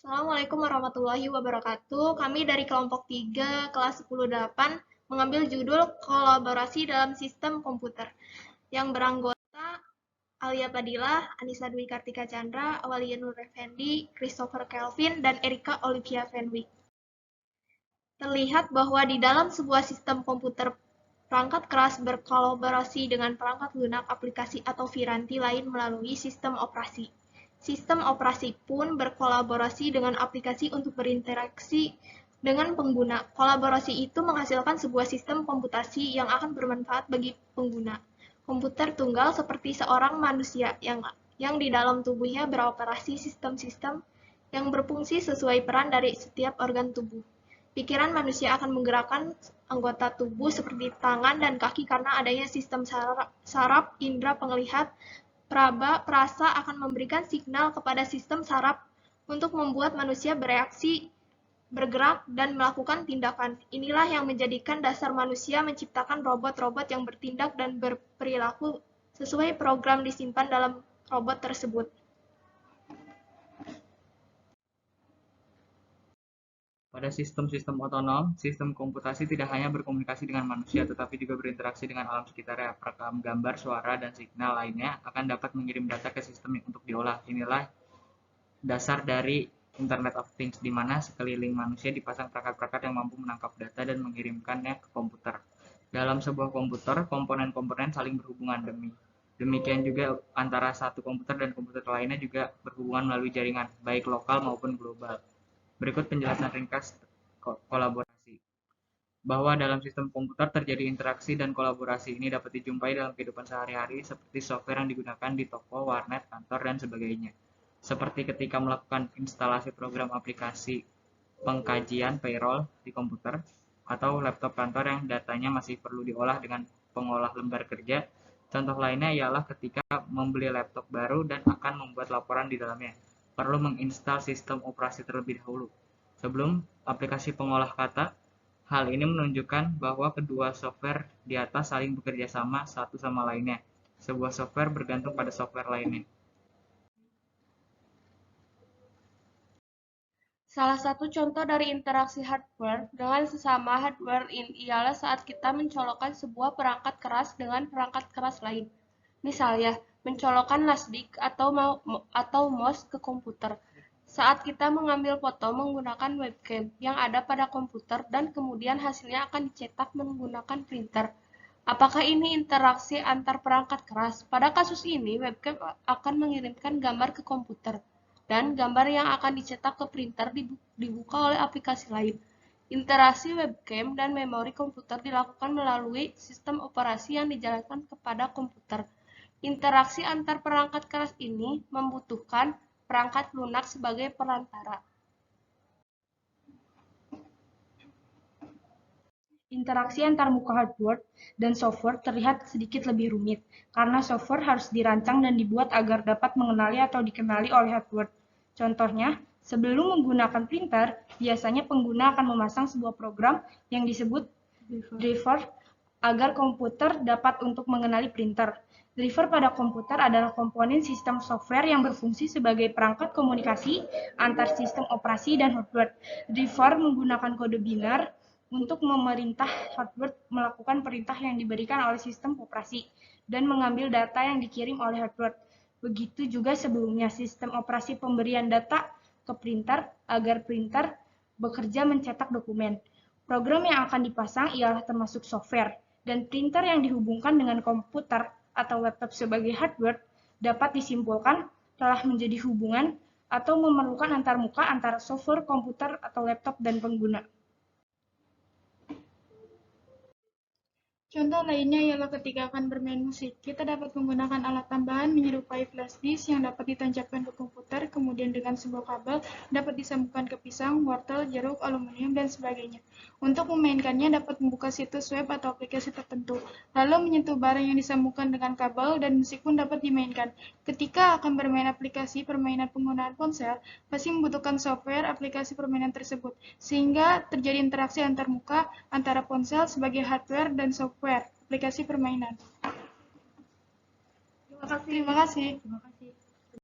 Assalamualaikum warahmatullahi wabarakatuh. Kami dari kelompok 3, kelas 10-8, mengambil judul Kolaborasi dalam Sistem Komputer, yang beranggota Alia Fadilah, Anissa Dwi Kartika Chandra, Awalia Nur Effendi, Christopher Kelvin, dan Erika Olivia Fenwick. Terlihat bahwa di dalam sebuah sistem komputer, perangkat keras berkolaborasi dengan perangkat lunak, aplikasi, atau piranti lain melalui sistem operasi. Sistem operasi pun berkolaborasi dengan aplikasi untuk berinteraksi dengan pengguna. Kolaborasi itu menghasilkan sebuah sistem komputasi yang akan bermanfaat bagi pengguna. Komputer tunggal seperti seorang manusia yang di dalam tubuhnya beroperasi sistem-sistem yang berfungsi sesuai peran dari setiap organ tubuh. Pikiran manusia akan menggerakkan anggota tubuh seperti tangan dan kaki karena adanya sistem saraf indera penglihat. Praba perasa akan memberikan signal kepada sistem saraf untuk membuat manusia bereaksi, bergerak, dan melakukan tindakan. Inilah yang menjadikan dasar manusia menciptakan robot-robot yang bertindak dan berperilaku sesuai program disimpan dalam robot tersebut. Pada sistem-sistem otonom, sistem komputasi tidak hanya berkomunikasi dengan manusia, tetapi juga berinteraksi dengan alam sekitarnya. Perekam gambar, suara, dan signal lainnya akan dapat mengirim data ke sistem untuk diolah. Inilah dasar dari Internet of Things, di mana sekeliling manusia dipasang perangkat-perangkat yang mampu menangkap data dan mengirimkannya ke komputer. Dalam sebuah komputer, komponen-komponen saling berhubungan. Demikian juga antara satu komputer dan komputer lainnya juga berhubungan melalui jaringan, baik lokal maupun global. Berikut penjelasan ringkas kolaborasi. Bahwa dalam sistem komputer terjadi interaksi dan kolaborasi ini dapat dijumpai dalam kehidupan sehari-hari seperti software yang digunakan di toko, warnet, kantor, dan sebagainya. Seperti ketika melakukan instalasi program aplikasi pengkajian payroll di komputer, atau laptop kantor yang datanya masih perlu diolah dengan pengolah lembar kerja. Contoh lainnya ialah ketika membeli laptop baru dan akan membuat laporan di dalamnya. Perlu menginstal sistem operasi terlebih dahulu sebelum aplikasi pengolah kata. Hal ini menunjukkan bahwa kedua software di atas saling bekerja sama satu sama lainnya. Sebuah software bergantung pada software lainnya. Salah satu contoh dari interaksi hardware dengan sesama hardware ialah saat kita mencolokkan sebuah perangkat keras dengan perangkat keras lain. Misalnya, mencolokkan NASDIC atau mouse ke komputer. Saat kita mengambil foto menggunakan webcam yang ada pada komputer dan kemudian hasilnya akan dicetak menggunakan printer. Apakah ini interaksi antar perangkat keras? Pada kasus ini, webcam akan mengirimkan gambar ke komputer, dan gambar yang akan dicetak ke printer dibuka oleh aplikasi lain. Interaksi webcam dan memori komputer dilakukan melalui sistem operasi yang dijalankan kepada komputer. Interaksi antar perangkat keras ini membutuhkan perangkat lunak sebagai perantara. Interaksi antar muka hardware dan software terlihat sedikit lebih rumit, karena software harus dirancang dan dibuat agar dapat mengenali atau dikenali oleh hardware. Contohnya, sebelum menggunakan printer, biasanya pengguna akan memasang sebuah program yang disebut driver agar komputer dapat untuk mengenali printer. Driver pada komputer adalah komponen sistem software yang berfungsi sebagai perangkat komunikasi antar sistem operasi dan hardware. Driver menggunakan kode binar untuk memerintah hardware melakukan perintah yang diberikan oleh sistem operasi dan mengambil data yang dikirim oleh hardware. Begitu juga sebelumnya, sistem operasi pemberian data ke printer agar printer bekerja mencetak dokumen. Program yang akan dipasang ialah termasuk software, dan printer yang dihubungkan dengan komputer atau laptop sebagai hardware dapat disimpulkan telah menjadi hubungan atau memerlukan antarmuka antara software, komputer, atau laptop dan pengguna. Contoh lainnya ialah ketika akan bermain musik. Kita dapat menggunakan alat tambahan menyerupai flash disk yang dapat ditancapkan ke komputer, kemudian dengan sebuah kabel dapat disambungkan ke pisang, wortel, jeruk, aluminium, dan sebagainya. Untuk memainkannya dapat membuka situs web atau aplikasi tertentu, lalu menyentuh barang yang disambungkan dengan kabel, dan musik pun dapat dimainkan. Ketika akan bermain aplikasi permainan penggunaan ponsel, pasti membutuhkan software aplikasi permainan tersebut, sehingga terjadi interaksi antarmuka antara ponsel sebagai hardware dan software aplikasi permainan. Terima kasih.